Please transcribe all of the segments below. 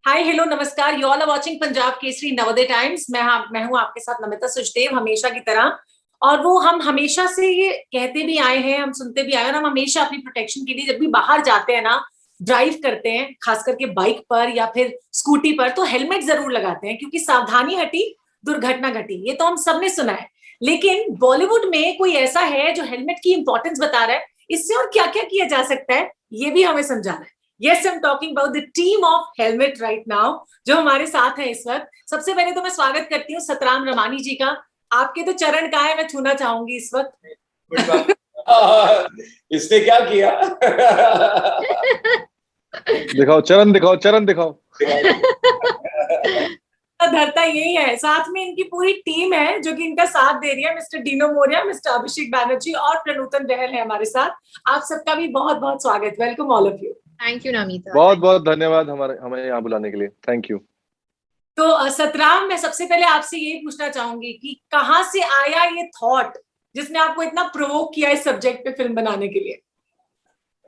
हाय hello नमस्कार, you all are watching Punjab Kesari Navodaya Times. मैं हूं आपके साथ नमिता सचदेव, हमेशा की तरह। और वो हम हमेशा से ये कहते भी आए हैं, हम सुनते भी आए हैं, और हम हमेशा अपनी प्रोटेक्शन के लिए जब भी बाहर जाते हैं ना, ड्राइव करते हैं, खास करके बाइक पर या फिर स्कूटी पर, तो हेलमेट जरूर लगाते हैं, क्योंकि सावधानी हटी दुर्घटना घटी। ये तो हम सबने सुना है। लेकिन बॉलीवुड में कोई ऐसा है जो हेलमेट की इंपॉर्टेंस बता रहा है, इससे और क्या क्या किया जा सकता है, ये भी हमें समझाना है। Yes, I'm talking about the team of Helmet right now, जो हमारे साथ है इस वक्त। सबसे पहले तो मैं स्वागत करती हूँ सतराम रमानी जी का। आपके तो चरण कहाँ है, मैं छूना चाहूंगी इस वक्त। इसने क्या किया? दिखाओ चरण, दिखाओ चरण, दिखाओ। धरता यही है, साथ में इनकी पूरी टीम है जो कि इनका साथ दे रही है। मिस्टर डीनो मोरिया, मिस्टर अभिषेक बैनर्जी और प्रनूतन बहल है हमारे साथ। आप सबका भी बहुत बहुत स्वागत। Welcome all of you. Thank you Namita, बहुत बहुत धन्यवाद हमें यहाँ बुलाने के लिए। Thank you. तो सतराम, मैं सबसे पहले आपसे यही पूछना चाहूंगी कि कहाँ से आया ये थॉट जिसने आपको इतना प्रोवोक किया इस सब्जेक्ट पे फिल्म बनाने के लिए?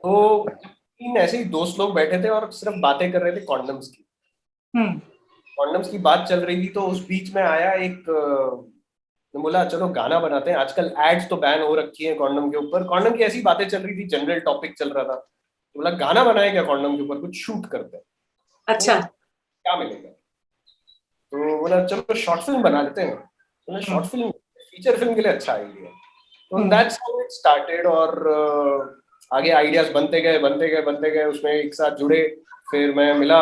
तो तीन ऐसे ही दोस्त लोग बैठे थे और सिर्फ बातें कर रहे थे कॉन्डम्स की। कॉन्डम्स की बात चल रही थी, तो उस बीच में आया एक ने बोला चलो गाना बनाते हैं। आजकल एड्स तो बैन हो रखी है कॉन्डम के ऊपर। कॉन्डम की ऐसी बातें चल रही थी, जनरल टॉपिक चल रहा था, तो बोला गाना बनाए क्या कॉन्डम के ऊपर, कुछ शूट करते हैं। अच्छा, तो क्या मिलेगा? तो बोला चलो शॉर्ट फिल्म बना लेते हैं। तो शॉर्ट फिल्म, फीचर फिल्म के लिए अच्छा आइडिया। तो दैट्स हाउ इट स्टार्टेड। और आगे आइडियाज बनते गए, उसमें एक साथ जुड़े। फिर मैं मिला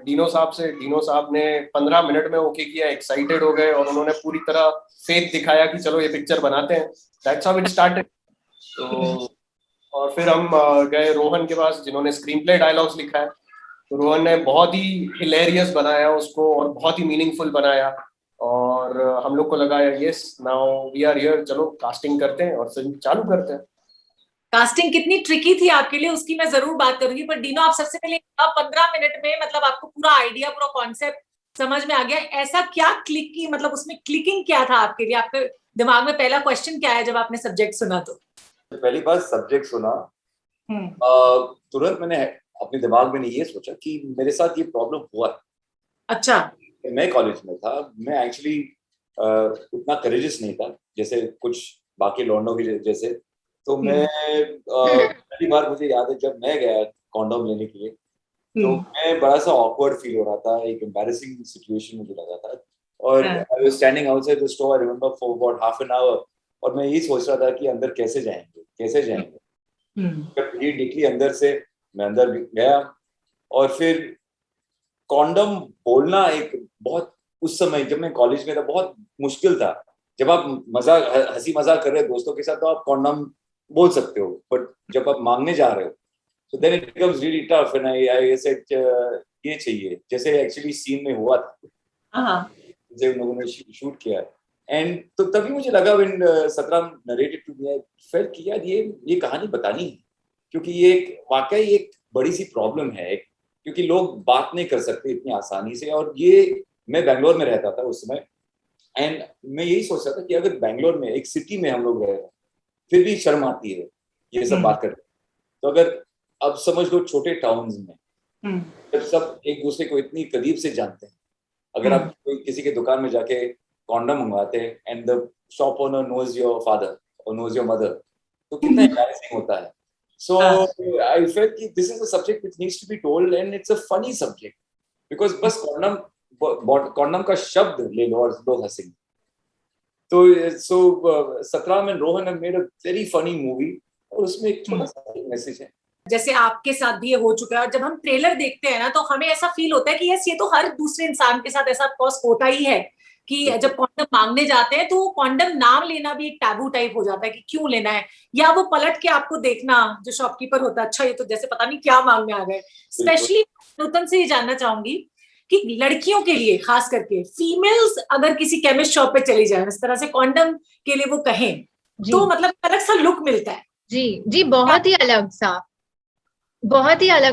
डीनो साहब से। डीनो साहब ने 15 मिनट में ओके किया, एक्साइटेड हो गए और उन्होंने पूरी तरह फेथ दिखाया कि चलो ये पिक्चर बनाते हैं। That's how it started. तो और फिर हम गए रोहन के पास, जिन्होंने स्क्रीन प्ले डायलॉग्स लिखा है। तो रोहन ने बहुत ही हिलेरियस बनाया उसको और बहुत ही मीनिंगफुल बनाया। और हम लोग को लगा yes, now we are here, चलो कास्टिंग करते हैं और फिल्म चालू करते हैं। कास्टिंग कितनी ट्रिकी थी आपके लिए, उसकी मैं जरूर बात करूंगी। पर डीनो, आप सबसे पहले 15 मिनट में मतलब आपको पूरा आइडिया, पूरा कॉन्सेप्ट समझ में आ गया। ऐसा क्या क्लिक की, मतलब उसमें क्लिकिंग क्या था आपके लिए? आपके दिमाग में पहला क्वेश्चन क्या है जब आपने सब्जेक्ट सुना? तो पहली बार सब्जेक्ट सुना, तुरंत मैंने अपने दिमाग में ये सोचा कि मेरे साथ ये प्रॉब्लम हुआ है। अच्छा। मैं कॉलेज में था, मैं एक्चुअली उतना करेजियस नहीं था जैसे कुछ बाकी लौंडों के जैसे। तो मैं पहली बार मुझे याद है जब मैं गया कॉन्डोम लेने के लिए, तो मैं बड़ा सा ऑकवर्ड फील हो रहा था, एक एम्बैरेसिंग सिचुएशन मुझे लगा था। और I was standing outside the store, I remember, for about half an hour. और मैं यही सोच रहा था कि अंदर कैसे जाएंगे। जब भीड़ निकली अंदर से, मैं अंदर गया। और फिर कॉन्डम बोलना एक बहुत, उस समय जब मैं कॉलेज में था, बहुत मुश्किल था। जब आप हंसी मजाक कर रहे हो दोस्तों के साथ तो आप कॉन्डम बोल सकते हो, बट जब आप मांगने जा रहे हो तो then it becomes really tough. And I said ये चाहिए, जैसे एक्चुअली सीन में हुआ था, जैसे उन लोगों ने शूट किया। एंड तो तभी मुझे लगा, when Satram narrated to me, I felt कि यार ये कहानी बतानी है, क्योंकि ये वाकई एक बड़ी सी प्रॉब्लम है, क्योंकि लोग बात नहीं कर सकते इतनी आसानी से। और ये, मैं बैंगलोर में रहता था उस समय, एंड मैं यही सोच रहा था कि अगर बैंगलोर में, एक सिटी में हम लोग रह रहे हैं, फिर भी शर्म आती है ये सब बात करने। तो अगर अब समझ लो छोटे टाउन्स में जब सब एक दूसरे को इतनी करीब से जानते हैं, अगर आप किसी के दुकान में जाके कॉन्डम मंगवाते हैं and the shop owner knows your father और नोज योर मदर, तो कितना एम्बैरेसिंग होता है। So I felt that this is a subject which needs to be told, and it's a funny subject because बस condom का शब्द ले लो और लोग हंसेंगे। तो Satram and Rohan have made a very funny movie, और उसमें एक छोटा सा मैसेज है। जैसे आपके साथ भी ये हो चुका है, और जब हम ट्रेलर देखते हैं ना, तो हमें ऐसा फील होता है कि यस, ये तो हर दूसरे इंसान के साथ ऐसा ऑफकोर्स होता ही है कि जब कॉन्डम मांगने जाते हैं तो कॉन्डम नाम लेना भी एक टैबू टाइप हो जाता है कि क्यों लेना है, या वो पलट के आपको देखना जो शॉपकीपर होता है, अच्छा ये तो जैसे पता नहीं क्या मांगने आ गए। स्पेशली नूतन से ये जानना चाहूंगी कि लड़कियों के लिए, खास करके फीमेल्स अगर किसी केमिस्ट शॉप पे चली जाए, इस तरह से कॉन्डम के लिए वो कहें, तो मतलब अलग सा लुक मिलता है। जी, बहुत ही अलग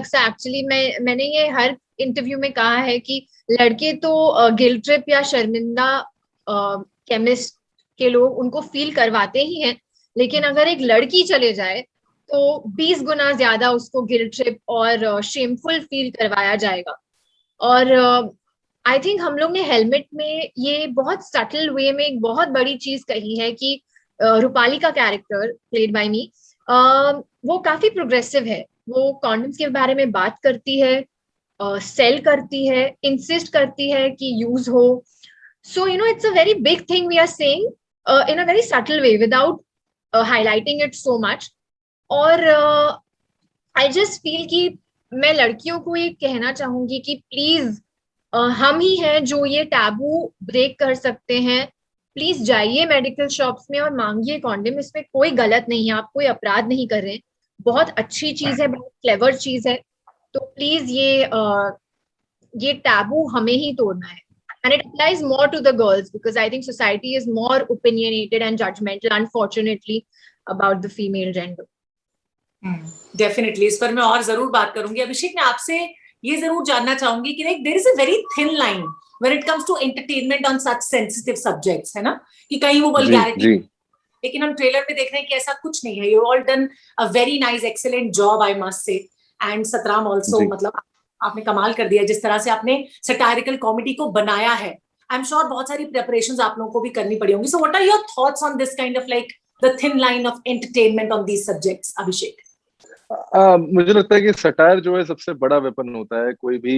सा एक्चुअली। मैंने ये हर इंटरव्यू में कहा है कि लड़के तो गिल्ट ट्रिप या शर्मिंदा केमिस्ट के लोग उनको फील करवाते ही हैं, लेकिन अगर एक लड़की चले जाए तो 20 गुना ज्यादा उसको गिल्ट ट्रिप और शेमफुल फील करवाया जाएगा। और आई थिंक हम लोग ने हेलमेट में ये बहुत सटल वे में एक बहुत बड़ी चीज कही है कि रूपाली का कैरेक्टर प्लेड बाय मी, वो काफी प्रोग्रेसिव है। वो कॉन्डम्स के बारे में बात करती है, सेल करती है, इंसिस्ट करती है कि यूज हो। So you know it's a very big thing we are saying in a very subtle way without highlighting it so much. और I just feel कि मैं लड़कियों को ये कहना चाहूंगी कि प्लीज हम ही हैं जो ये टैबू ब्रेक कर सकते हैं। प्लीज जाइए मेडिकल शॉप्स में और मांगिए कॉन्डम, इसमें कोई गलत नहीं है, आप कोई अपराध नहीं कर रहे हैं, बहुत अच्छी चीज है, बहुत क्लेवर चीज है। तो प्लीज ये टैबू हमें ही तोड़ना है। And it applies more to the girls because I think society is more opinionated and judgmental, unfortunately, about the female gender. Definitely इस पर मैं और जरूर बात करूंगी। अभिषेक, मैं आपसे ये जरूर जानना चाहूंगी कि there is a very thin line when it comes to entertainment on such sensitive subjects, है ना, कि कहीं वो वल्गैरिटी, लेकिन हम ट्रेलर में देख रहे हैं कि ऐसा कुछ नहीं है। You all done a very nice excellent job, I must say, and Satram also, मतलब आपने कमाल कर दिया जिस तरह से आपने सटायरिकल कॉमेडी को बनाया है। आई एम श्योर बहुत सारी प्रिपरेशंस आप लोगों को भी करनी पड़ी होंगी। So what are your thoughts on this kind of like the thin line of entertainment on these subjects, Abhishek? मुझे लगता है कि सटायर जो है सबसे बड़ा वेपन होता है कोई भी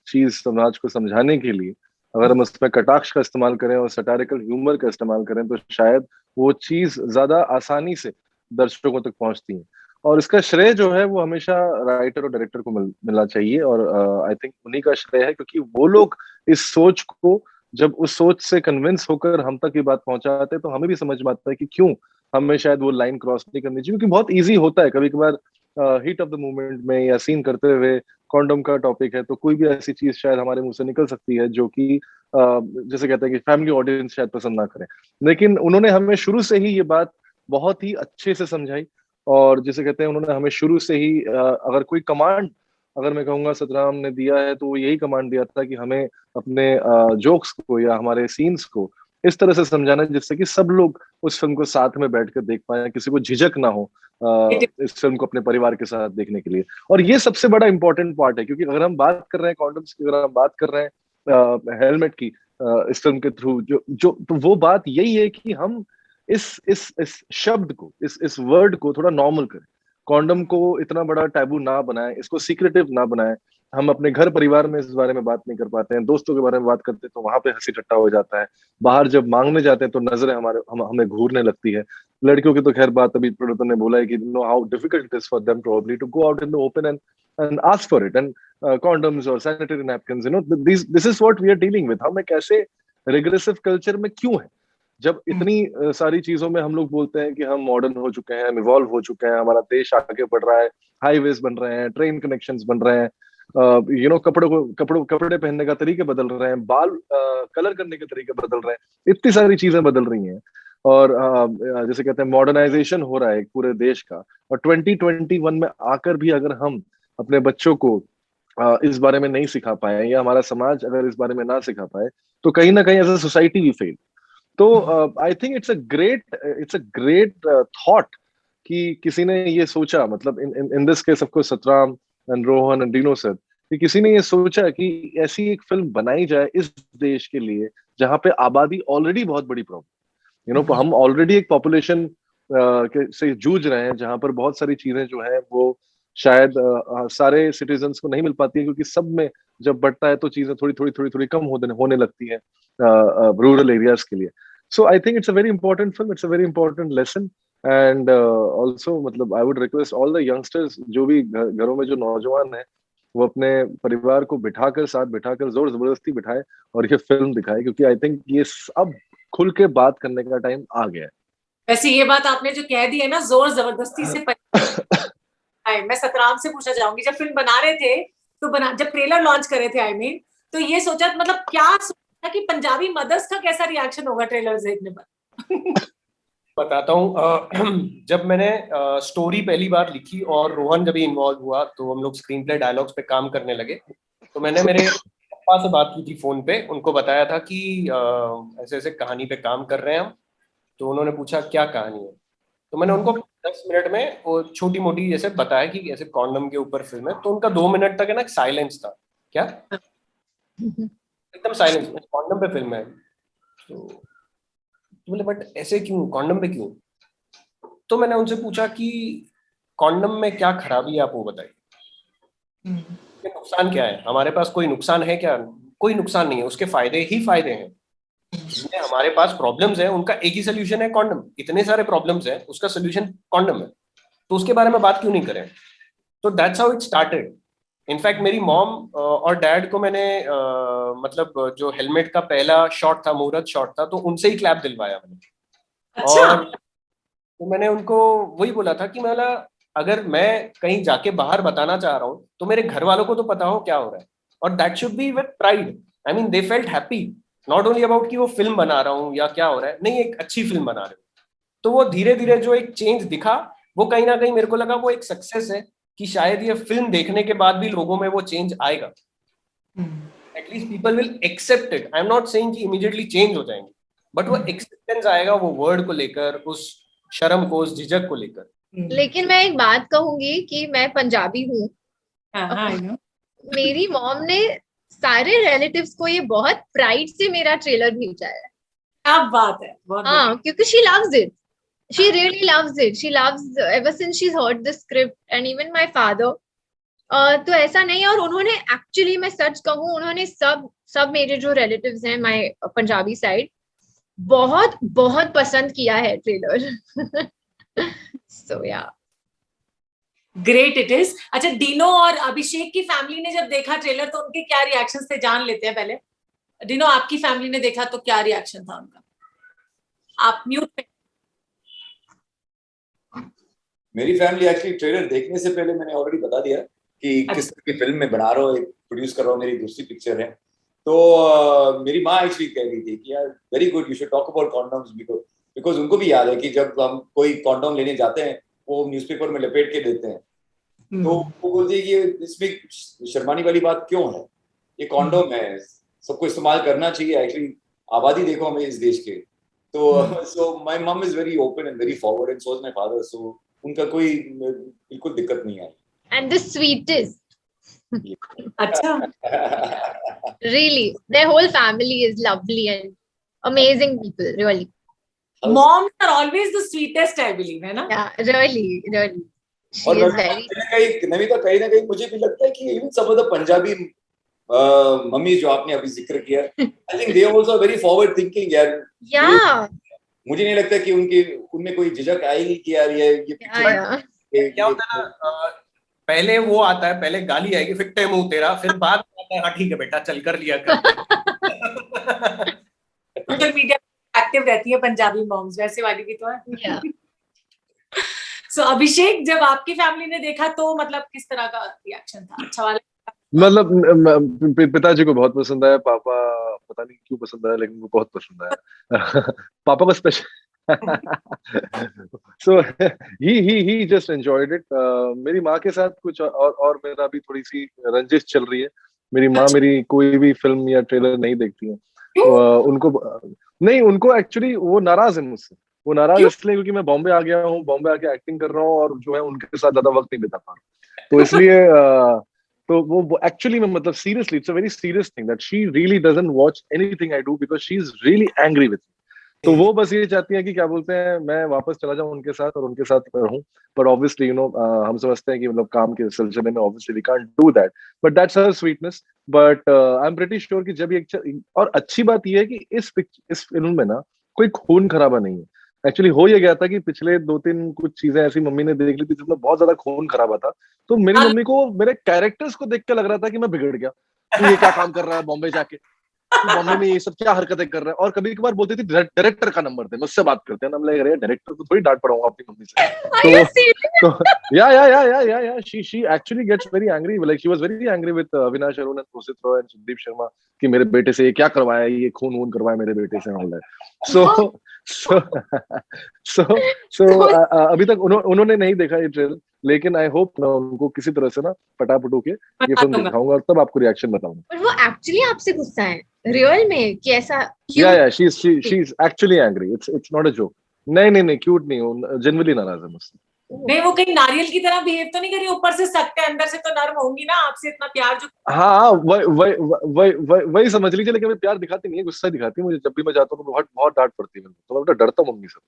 चीज समाज को समझाने के लिए। अगर हम उसमें कटाक्ष का इस्तेमाल करें और सटायरिकल ह्यूमर का इस्तेमाल करें तो शायद वो चीज ज्यादा आसानी से दर्शकों तक पहुंचती है। और इसका श्रेय जो है वो हमेशा राइटर और डायरेक्टर को मिलना चाहिए, और आई थिंक उन्हीं का श्रेय है, क्योंकि वो लोग इस सोच को, जब उस सोच से कन्विंस होकर हम तक ये बात पहुंचाते हैं तो हमें भी समझ में आता है कि क्यों हमें शायद वो लाइन क्रॉस नहीं करनी चाहिए। क्योंकि बहुत इजी होता है कभी कभार हीट ऑफ द मोमेंट में या सीन करते हुए कॉन्डम का टॉपिक है तो कोई भी ऐसी चीज शायद हमारे मुंह से निकल सकती है जो कि जैसे कहते हैं कि फैमिली ऑडियंस शायद पसंद ना करें। लेकिन उन्होंने हमें शुरू से ही ये बात बहुत ही अच्छे से समझाई, और जैसे कहते हैं उन्होंने हमें शुरू से ही अगर कोई कमांड, अगर मैं कहूंगा सतराम ने दिया है तो वो यही कमांड दिया था कि हमें अपने जोक्स को या हमारे सीन्स को इस तरह से समझाना जिससे कि सब लोग उस फिल्म को साथ में बैठकर देख पाए, किसी को झिझक ना हो इस फिल्म को अपने परिवार के साथ देखने के लिए। और ये सबसे बड़ा इंपॉर्टेंट पार्ट है, क्योंकि अगर हम बात कर रहे हैं कॉन्डम्स की, अगर हम बात कर रहे हैं हेलमेट की इस फिल्म के थ्रू, जो तो वो बात यही है कि हम इस शब्द को, इस वर्ड को थोड़ा नॉर्मल करें, कॉन्डम को इतना बड़ा टैबू ना बनाए, इसको सीक्रेटिव ना बनाए। हम अपने घर परिवार में इस बारे में बात नहीं कर पाते हैं, दोस्तों के बारे में बात करते हैं तो वहां पे हंसी ठट्टा हो जाता है, बाहर जब मांगने जाते हैं तो नजरें हमें घूरने लगती है। लड़कियों की तो खैर बात अभी प्रोडक्टर ने बोला है कि know how difficult it is for them probably to go out in the open and ask for it, and condoms और sanitary napkins, this is what we are dealing with. हम एक ऐसे रिग्रेसिव कल्चर में क्यों है जब इतनी सारी चीजों में हम लोग बोलते हैं कि हम मॉडर्न हो चुके हैं, हम इवॉल्व हो चुके हैं, हमारा देश आगे बढ़ रहा है, हाईवेज बन रहे हैं, ट्रेन कनेक्शंस बन रहे हैं, कपड़े पहनने का तरीके बदल रहे हैं, बाल कलर करने के तरीके बदल रहे हैं, इतनी सारी चीजें बदल रही हैं, और जैसे कहते हैं मॉडर्नाइजेशन हो रहा है पूरे देश का। और 2021 में आकर भी अगर हम अपने बच्चों को इस बारे में नहीं सिखा पाए, या हमारा समाज अगर इस बारे में ना सिखा पाए, तो कहीं ना कहीं as a society we fail. तो I think it's a great thought कि किसी ने ये सोचा, मतलब in this case of course Satram and Rohan and Dino sir, कि किसी ने ये सोचा कि ऐसी एक फिल्म बनाई जाए इस देश के लिए जहां पे आबादी ऑलरेडी बहुत बड़ी प्रॉब्लम, हम ऑलरेडी एक पॉपुलेशन से जूझ रहे हैं जहां पर बहुत सारी चीजें जो है वो शायद सारे सिटीजन्स को नहीं मिल पाती है, क्योंकि सब में जब बढ़ता है तो चीजें थोड़ी कम होने लगती है रूरल एरियाज के लिए। So I think it's a very important film, it's a very important lesson, and also मतलब I would request all the youngsters, जो भी घरों में जो नौजवान है, वो अपने परिवार को साथ बिठाकर जोर जबरदस्ती बिठाए और ये फिल्म दिखाए, क्योंकि आई थिंक ये अब खुल के बात करने का टाइम आ गया है। वैसे ये बात आपने जो कह दी है ना, जोर जबरदस्ती से मैं सतराम से पूछना चाहूंगी, जब फिल्म बना रहे थे तो जब ट्रेलर लॉन्च करे थे तो ये सोचा, मतलब क्या सोचा कि पंजाबी मदर्स का कैसा रिएक्शन होगा ट्रेलर देखने पर? बताता हूँ। जब मैंने स्टोरी पहली बार लिखी और रोहन जब इन्वॉल्व हुआ तो हम लोग स्क्रीन प्ले डायलॉग्स पे काम करने लगे, तो मैंने मेरे पापा से बात की थी फोन पे, उनको बताया था कि ऐसे ऐसे कहानी पे काम कर रहे हैं हम। तो उन्होंने पूछा क्या कहानी है, तो मैंने उनको 10 मिनट में वो छोटी मोटी जैसे बताया कि ऐसे कॉन्डम के ऊपर फिल्म है। तो उनका 2 मिनट तक है ना साइलेंस था, क्या एकदम साइलेंस, कॉन्डम पे फिल्म है। तो बोले बट ऐसे क्यों, कॉन्डम पे क्यों? तो मैंने उनसे पूछा कि कॉन्डम में क्या खराबी है, आप वो बताइए, ये नुकसान क्या है, हमारे पास कोई नुकसान है क्या? कोई नुकसान नहीं है, उसके फायदे ही फायदे हैं। जितने हमारे पास प्रॉब्लम्स हैं उनका एक ही सोल्यूशन है, कॉन्डम। इतने सारे प्रॉब्लम्स हैं, उसका सोल्यूशन कॉन्डम है, तो उसके बारे में बात क्यों नहीं करें? तो that's how it started. In fact मेरी मॉम और डैड को मैंने मतलब जो हेलमेट का पहला शॉट था, मुहूर्त शॉट था, तो उनसे ही क्लैप दिलवाया मैंने। अच्छा। और तो मैंने उनको वही बोला था कि मैं अगर मैं कहीं जाके बाहर बताना चाह रहा हूँ तो मेरे घर वालों को तो पता हो क्या हो रहा है, और that should be with pride. I mean they felt happy, not only about कि वो फिल्म बना रहा हूँ या क्या हो रहा है, नहीं, एक अच्छी फिल्म बना रहे हो। तो वो धीरे धीरे जो एक चेंज दिखा, वो कहीं ना कहीं मेरे को लगा वो एक सक्सेस है, कि शायद ये फिल्म देखने के बाद भी लोगों में वो चेंज आएगा। At least people will accept it. I am not saying कि इमीडिएटली चेंज हो जाएंगे, बट वो एक्सेप्टेंस आएगा वो वर्ड को लेकर, उस शर्म को, उस झिझक को लेकर। लेकिन मैं एक बात कहूंगी कि मैं पंजाबी हूँ। हाँ, मेरी मॉम ने सारे रिलेटिव्स को ये बहुत प्राइड से मेरा ट्रेलर भेजा है। क्या बात है, बहुत हाँ, क्योंकि she loves it. She really loves it. She loves ever since she's heard the script, and even my father. तो ऐसा नहीं है। और उन्होंने एक्चुअली, मैं सच कहूँ, उन्होंने सब मेरे जो रिलेटिव्स हैं माय पंजाबी साइड, बहुत बहुत पसंद किया है ट्रेलर। सो या ग्रेट इट इज। अच्छा, डिनो और अभिषेक की फैमिली ने जब देखा ट्रेलर तो उनके क्या रिएक्शंस थे, जान लेते हैं पहले। डिनो, आपकी फैमिली ने देखा तो क्या रिएक्शन था उनका? आप म्यूट पे। मेरी फैमिली एक्चुअली ट्रेलर देखने से पहले मैंने ऑलरेडी बता दिया कि किस तरह की फिल्म में बना रहा हूँ, प्रोड्यूस कर रहा हूँ, मेरी दूसरी पिक्चर है। तो मेरी माँ एक्चुअली कह रही थी कि यार very good, you should talk about condoms, because उनको भी याद है कि जब हम कोई कॉन्डम लेने जाते हैं वो न्यूज़पेपर में लपेट के देते हैं, तो वो बोलती है कि इसमें शर्माने वाली बात क्यों है, ये कॉन्डम है, सबको इस्तेमाल करना चाहिए। एक्चुअली आबादी देखो हमें इस देश के। तो so my mum is very open and very forward, and so is my father, so उनका कोई बिल्कुल दिक्कत नहीं आई। And the sweetest. अच्छा। Really, their whole family is lovely and amazing people, really. Moms are always the sweetest, I believe, है ना? Yeah, really. She और is very. नमिता, कहीं ना कहीं मुझे भी लगता है कि even some of the Punjabi mummy जो आपने अभी जिक्र किया, I think they also are very forward thinking यार। Yeah. मुझे नहीं लगता कि उनमें कोई झिझक आएगी कि यार ये क्या होता है ना, पहले वो आता है, पहले गाली आएगी, फिर टे मुंह तेरा, फिर बाद में आता है हाँ ठीक है बेटा चल कर लिया कर। सोशल मीडिया एक्टिव रहती है पंजाबी मॉम्स, वैसे वाली भी तो है। सो अभिषेक, जब आपकी फैमिली ने देखा तो मतलब किस तरह का रिएक्शन था? अच्छा वाला? मतलब पिताजी को बहुत पसंद आया, पापा पता नहीं क्यों पसंद आया, लेकिन वो बहुत पसंद आया। पापा को special. So he just enjoyed it. मेरी माँ के साथ कुछ और मेरा भी थोड़ी सी रंजिश चल रही है। मेरी माँ मेरी कोई भी फिल्म या ट्रेलर नहीं देखती है। उनको एक्चुअली वो नाराज है मुझसे। वो नाराज इसलिए क्योंकि मैं बॉम्बे आ गया हूँ, बॉम्बे आके एक्टिंग कर रहा हूँ और जो है उनके साथ ज्यादा वक्त नहीं बिता पा रहा, तो इसलिए तो वो एक्चुअली में मतलब seriously it's a very serious thing that she really doesn't watch anything I do because she is really angry with me. तो वो बस ये चाहती है कि क्या बोलते हैं, मैं वापस चला जाऊं उनके साथ और उनके साथ रहूं। बट ऑब्वियसली हम समझते हैं कि मतलब काम के सिलसिले में obviously we can't do that, but that's her sweetness. But I am pretty sure कि जब ये और अच्छी बात ये है कि इस फिल्म में ना कोई खून खराबा नहीं है। एक्चुअली हो ये गया था कि पिछले 2-3 कुछ चीजें ऐसी मम्मी ने देख ली थी जिसमें बहुत ज्यादा खून खराबा था, तो मेरी मम्मी को मेरे कैरेक्टर्स को देख के लग रहा था कि मैं बिगड़ गया, तू ये क्या काम कर रहा है बॉम्बे जाके, बॉम्बे में ये सब क्या हरकतें कर रहे हैं। और कभी कभार बोलती थी डायरेक्टर का नंबर दे, मुझसे बात करते हैं ना। हम लग रहे डायरेक्टर को थोड़ी डांट पड़ाऊंगा अपनी मम्मी से। तो या she actually gets very angry, like she was very angry with Avinash Arun and Rohit Roy and Sudeep Sharma कि मेरे बेटे से ये क्या करवाया, ये खून करवाया मेरे बेटे से। ऑल दैट सो अभी तक उन्होंने नहीं देखा ये ट्रेलर, लेकिन आई होप मैं उनको किसी तरह से ना पटापटू के ये फिल्म दिखाऊंगा और तब आपको रिएक्शन बताऊंगा। पर वो एक्चुअली आपसे गुस्सा है रियल में कि ऐसा क्यों? या she is actually angry, it's not a joke. नहीं क्यूट नहीं हूं, जेन्युइनली नाराज है मुझसे। नहीं, वो कहीं नारियल की तरह बिहेव तो नहीं करी, ऊपर से सख्त है अंदर से तो नर्म होंगी ना, आपसे इतना प्यार जो। हाँ, वही समझ लीजिए, लेकिन मैं प्यार दिखाती नहीं है, गुस्सा दिखाती है मुझे। जब भी मैं जाता हूँ तो बहुत बहुत डांट पड़ती है मेरे को, तो मैं डरता हूँ मम्मी से।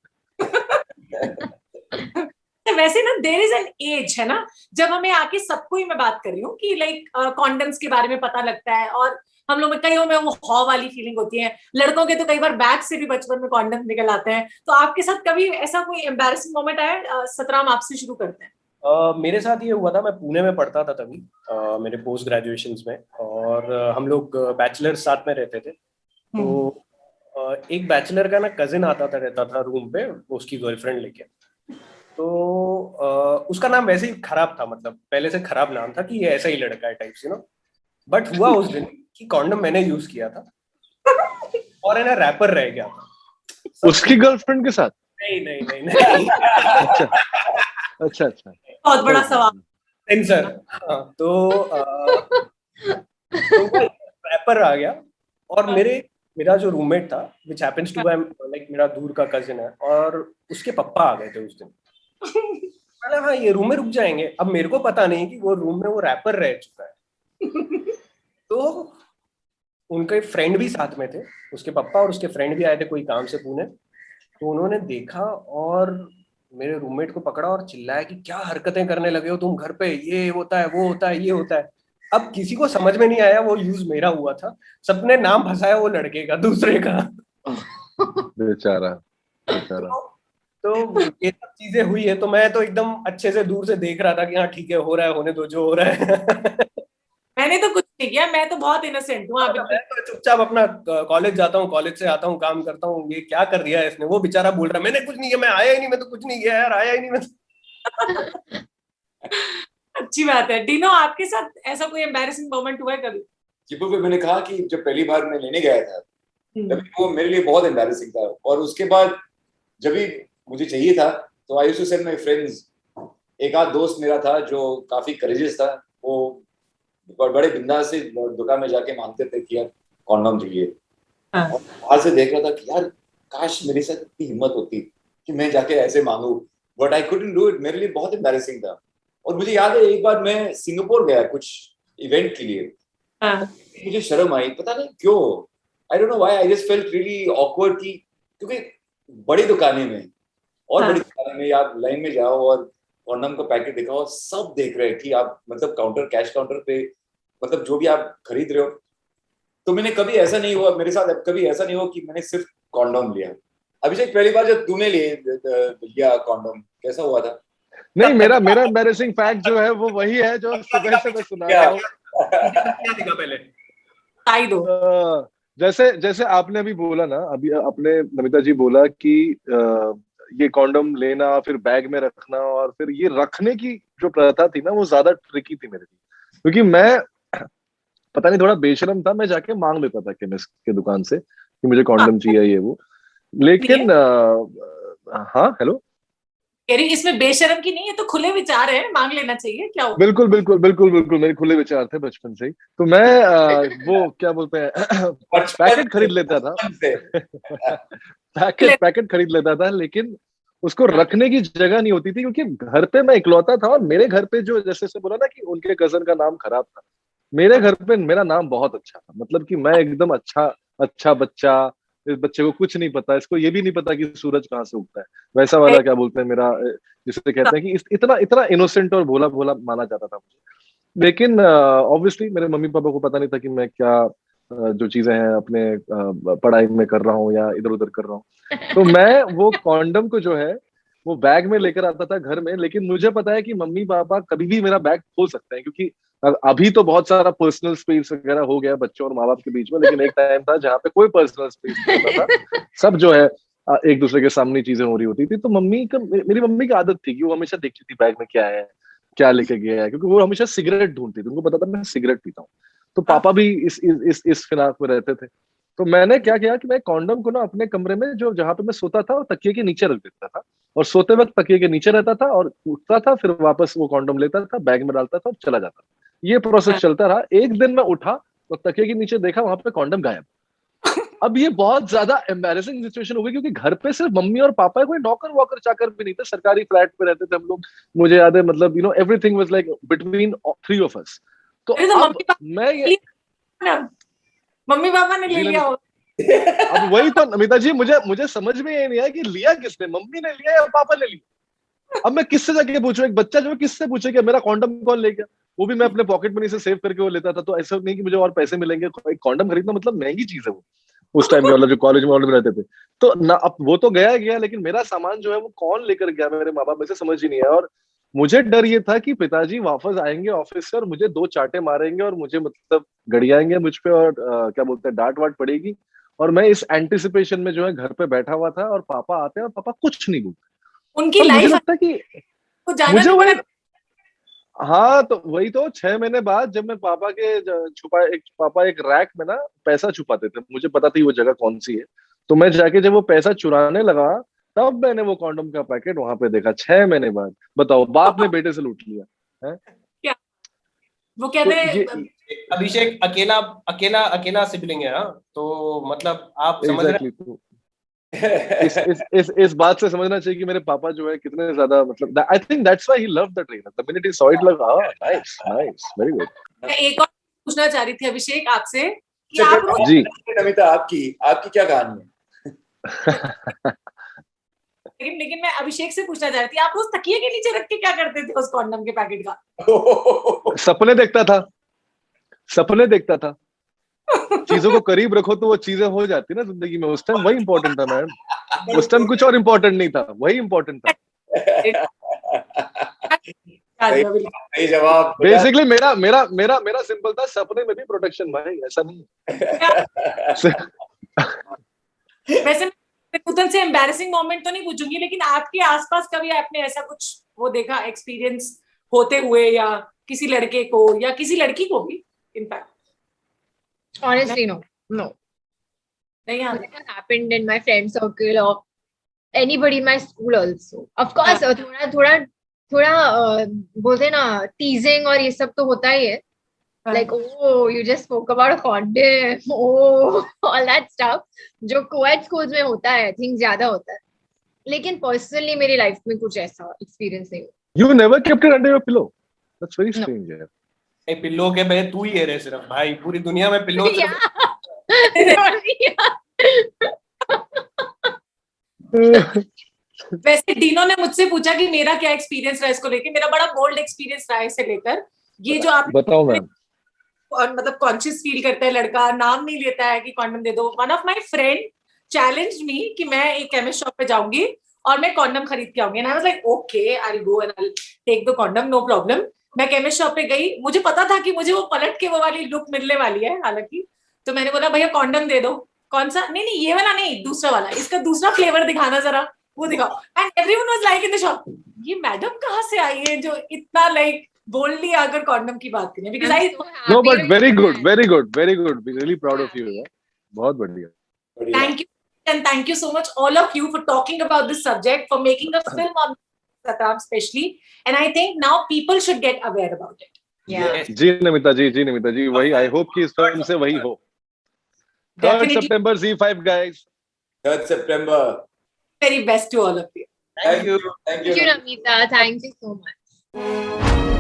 वैसे ना देयर इज एन एज है ना, जब हमें आके सबको ही मैं बात कर रही हूँ कि लाइक कॉन्डम्स के बारे में पता लगता है, और हम लोग में कईयों में वो हॉ वाली फीलिंग होती है, लड़कों के तो कई बार बैग से भी बचपन में कॉन्डम निकल आते हैं। तो आपके साथ कभी ऐसा कोई एम्बैरेसिंग मोमेंट आया? सतराम, आपसे शुरू करते हैं। मेरे साथ ये हुआ था, मैं पुणे में पढ़ता था तभी, मेरे पोस्ट ग्रेजुएशन में, और हम लोग बैचलर्स साथ में रहते थे। तो एक बैचलर का ना कजिन आता था, रहता था रूम पे, उसकी गर्लफ्रेंड लेके। तो उसका नाम वैसे ही खराब था, मतलब पहले से खराब नाम था कि ये ऐसा ही लड़का है टाइप से ना। बट हुआ उस दिन कि कॉन्डम मैंने यूज किया था और है ना रैपर रह गया था उसकी गर्लफ्रेंड के साथ। नहीं नहीं नहीं नहीं अच्छा, बहुत बड़ा सवाल सेंसर। हाँ, तो रैपर आ गया, और मेरा जो रूममेट था, विच हैपेंस टू बी लाइक मेरा दूर का कजिन है, और उसके पापा आ गए थे उस दिन। मैंने हाँ ये रूम में रुक जाएंगे। अब मेरे को पता नहीं कि वो रूम में वो रैपर रह चुका है। तो उनके फ्रेंड भी साथ में थे, उसके पापा और उसके फ्रेंड भी आए थे कोई काम से पुणे। तो उन्होंने देखा और मेरे रूममेट को पकड़ा और चिल्लाया कि क्या हरकतें करने लगे हो तुम घर पे, ये होता है, वो होता है, ये होता है। अब किसी को समझ में नहीं आया वो यूज मेरा हुआ था, सबने नाम फंसाया वो लड़के का, दूसरे का। बेचारा। तो ये सब चीजें हुई है, तो मैं तो एकदम अच्छे से दूर से देख रहा था कि हाँ ठीक है, हो रहा है, होने दो जो हो रहा है। मैंने तो कुछ नहीं किया, मैं तो बहुत इनोसेंट हूँ अभी। मैं तो चुपचाप अपना कॉलेज जाता हूँ, कॉलेज से आता हूँ, काम करता हूँ। ये क्या कर दिया है इसने? वो बेचारा बोल रहा है मैंने कुछ नहीं किया, मैं आया ही नहीं, मैं तो कुछ नहीं किया यार, आया ही नहीं मैं तो। अच्छी बात है। डिनो, आपके साथ ऐसा कोई एम्बैरेसिंग मोमेंट हुआ है कभी? चिपू पे मैंने कहा कि जब पहली बार मैं लेने गया था तभी वो मेरे लिए बहुत एम्बैरेसिंग था, और उसके बाद जब भी मुझे चाहिए था तो I used to send my friends. एक आध दोस्त मेरा था जो काफी करेजियस था, वो बड़े बिंदास से दुकान में जाके मांगते थे कि यार कॉन्डम चाहिए। हाँ। और बाहर से देख रहा था कि यार काश मेरे साथ इतनी हिम्मत होती कि मैं जाके ऐसे मांगू, but I couldn't do it. मेरे लिए बहुत एम्बैरेसिंग था। और मुझे याद है एक बार मैं सिंगापुर गया कुछ इवेंट के लिए, मुझे शर्म आई, पता नहीं क्यों, I don't know why, I just felt really awkward की, क्योंकि बड़ी दुकानें में और बड़ी दुकानें में आप लाइन में जाओ और कॉन्डम का पैकेट दिखाओ, सब देख रहे हैं कि आप मतलब काउंटर, कैश काउंटर पे, मतलब जो भी आप खरीद रहे हो। तो मैंने कभी ऐसा नहीं हुआ मेरे साथ, कभी ऐसा नहीं हुआ कि मैंने सिर्फ कॉन्डम लिया। अभिषेक, पहली बार जब तूने लिया कॉन्डम, कैसा हुआ था? नहीं, मेरा एम्बैरेसिंग फैक्ट जो है वो वही है जो सुबह से मैं सुना रहा हूँ। क्या दिखा पहले? जैसे आपने अभी बोला ना, अभी आपने नमिता जी बोला कि ये कॉन्डम लेना, फिर बैग में रखना, और फिर ये रखने की जो प्रथा थी ना वो ज्यादा ट्रिकी थी मेरे लिए, क्योंकि मैं पता नहीं थोड़ा बेशरम था, मैं जाके मांग लेता था केमिस्ट के दुकान से कि मुझे कॉन्डम चाहिए ये वो। लेकिन हाँ, हेलो, इसमें बेशर्म की नहीं है, तो खुले विचार है, मांग लेना चाहिए, क्या हो? बिल्कुल बिल्कुल बिल्कुल बिल्कुल, मेरे खुले विचार थे बचपन से ही। तो मैं वो क्या बोलते हैं पैकेट खरीद लेता था। पैकेट खरीद लेता था, लेकिन उसको रखने की जगह नहीं होती थी, क्योंकि घर पे मैं इकलौता था, और मेरे घर पे जो जैसे से बोला ना कि उनके कजन का नाम खराब था, मेरे घर पे मेरा नाम बहुत अच्छा था। मतलब कि मैं एकदम अच्छा बच्चा, इस बच्चे को कुछ नहीं पता, इसको ये भी नहीं पता कि सूरज कहाँ से उगता है, वैसा वाला क्या बोलते हैं मेरा, जिसे कहते हैं कि इतना इतना इनोसेंट और भोला भोला माना जाता था मुझे। लेकिन ऑब्वियसली मेरे मम्मी पापा को पता नहीं था कि मैं क्या जो चीजें हैं अपने पढ़ाई में कर रहा हूँ या इधर उधर कर रहा हूँ। तो मैं वो कॉन्डम को जो है वो बैग में लेकर आता था घर में, लेकिन मुझे पता है कि मम्मी पापा कभी भी मेरा बैग खोल सकते हैं, क्योंकि अभी तो बहुत सारा पर्सनल स्पेस वगैरह हो गया बच्चों और माँ बाप के बीच में, लेकिन एक टाइम था जहाँ पे कोई पर्सनल स्पेस नहीं होता था, सब जो है एक दूसरे के सामने चीजें हो रही होती थी। तो मेरी मम्मी की आदत थी कि वो हमेशा देखती थी बैग में क्या है, क्या लेके गया है, क्योंकि वो हमेशा सिगरेट ढूंढती थी, उनको पता था मैं सिगरेट पीता हूँ। तो पापा भी इस फिनाक में रहते थे। तो मैंने क्या किया कि मैं कॉन्डम को ना अपने कमरे में जो जहां पे मैं सोता था तकिए के नीचे रख देता था, और सोते वक्त तकिए के नीचे रहता था, और उठता था फिर वापस वो कॉन्डम लेता था, बैग में डालता था और चला जाता था। ये प्रोसेस चलता रहा। एक दिन मैं उठा तो तकिए के नीचे देखा, वहां पे कॉन्डम गायब। अब ये बहुत ज्यादा एम्बैरेसिंग सिचुएशन हो गई क्योंकि घर पे सिर्फ मम्मी और पापा है, कोई नौकर वॉकर चाकर भी नहीं था, सरकारी फ्लैट पे रहते थे हम लोग, मुझे याद है, मतलब everything was like between 3 of us. तो अरे तो अब मैं ये मम्मी पापा ने ले लिया हो। अब वही तो नमिता जी, मुझे समझ में ये नहीं आया कि लिया किसने, मम्मी ने लिया या पापा ने लिया। अब मैं किससे जाके पूछूं, एक बच्चा जो है किससे पूछे कि मेरा कॉन्डम कौन ले गया, वो भी मैं अपने पॉकेट मनी से सेव करके वो लेता था, तो ऐसा नहीं कि मुझे और पैसे मिलेंगे। एक कॉन्डम खरीदना मतलब महंगी चीज है वो उस टाइम में, मतलब जो कॉलेज में ऑलरेडी रहते थे। तो ना, अब वो तो गया, लेकिन मेरा सामान जो है वो कौन लेकर गया, मेरे माँ बाप, मुझे समझ ही नहीं आया। और मुझे डर ये था कि पिताजी वापस आएंगे ऑफिस से और मुझे 2 चांटे मारेंगे और मुझे मतलब गड़ियाएंगे मुझ पे, और क्या बोलते हैं, डांट वाट पड़ेगी। और मैं इस एंटिसिपेशन में जो है घर पे बैठा हुआ था, और पापा आते हैं और पापा कुछ नहीं बोलते। उनकी और मुझे लाइफ लगता है कि को जाना मुझे नहीं वही, पड़ा। हाँ, तो वही तो 6 महीने बाद जब मैं पापा एक रैक में ना पैसा छुपाते थे, मुझे पता थी वो जगह कौन सी है, तो मैं जाके जब वो पैसा चुराने लगा, तब मैंने वो कॉन्डम का पैकेट वहां पे देखा 6 महीने बाद। बताओ, बाप ने बेटे से लूट लिया है। क्या वो तो कहते हैं ये अभिषेक अकेला अकेला अकेला सिबलिंग है, हाँ, तो मतलब आप समझ रहे एग्जैक्टली तो इस बात से समझना चाहिए कि मेरे पापा जो है कितने ज्यादा, मतलब I think that's why he loved the trailer, the minute he saw it लगा, नाइस नाइस, वेरी गुड। मैं एक और पूछना चाह रही थी अभिषेक आपसे कि आप रोज, जी नमिता, आपकी क्या कहानी है? लेकिन मैं अभिषेक से पूछना चाह रही थी, आप रोज तकिए के नीचे रख के क्या करते थे उस कॉन्डम के पैकेट का? सपने देखता था। चीजों को करीब रखो तो वो चीजें हो जाती ना जिंदगी में, उस टाइम वही इंपॉर्टेंट था मैम, उस टाइम कुछ और इम्पोर्टेंट नहीं था, वही इंपॉर्टेंट था। सही जवाब। बेसिकली मेरा सिंपल था, सपने में भी प्रोटेक्शन भाई, ऐसा नहीं वैसे मैं खुदन से एम्बैरेसिंग मोमेंट तो नहीं पूछूंगी, लेकिन आपके आसपास कभी आपने ऐसा कुछ वो देखा, एक्सपीरियंस होते हुए, या किसी लड़के को या किसी लड़की को भी इनफैक्ट? Honestly, no. नहीं यार, It has happened in my friend circle or anybody in my school also. Of course, थोड़ा बोलते ना teasing और ये सब तो होता ही है. Like, oh, you just spoke about a condom, oh, all that stuff. जो co-ed schools में होता है, I think ज्यादा होता है. लेकिन personally मेरी life में कुछ ऐसा experience नहीं हुआ. You never kept it under your pillow? That's very strange, यार। पिल्लो के पे तू ही है रे सिर्फ, भाई पूरी दुनिया में पिल्लो वैसे डीनो ने मुझसे पूछा कि मेरा क्या एक्सपीरियंस रहा इसको लेकर। मेरा बड़ा बोल्ड एक्सपीरियंस रहा है इसे लेकर। ये जो आप बताओ मैम। और मतलब कॉन्शियस फील करता है लड़का, नाम नहीं लेता है कि कॉन्डम दे दो। One of my friend challenged me कि मैं एक केमिस्ट शॉप पे जाऊंगी और मैं कॉन्डम खरीद के आऊंगी। And I was like okay, I will go and I will take the condom, no problem. मैं केमिस्ट शॉप पे गई, मुझे पता था कि मुझे वो पलट के वो वाली लुक मिलने वाली है हालांकि। तो मैंने बोला भैया कॉन्डम दे दो। कौन सा? नहीं ये वाला नहीं, दूसरा वाला, इसका दूसरा फ्लेवर दिखाना जरा, वो दिखाओ। And everyone was like in the shop, ये मैडम कहाँ से आई है जो इतना लाइक बोल्डली आकर कॉन्डम की बात करें? Because I know but very good, really proud of you. बहुत बढ़िया। Thank you, and thank you so much all of you for talking about this subject, for making a film on Satam especially, and I think now people should get aware about it. Yeah. जी नमिता जी, वही I hope कि इस film से वही हो। 3rd September Z5 guys. 3rd September. Very best to all of you. Thank you. Thank you, Namita. Thank you so much.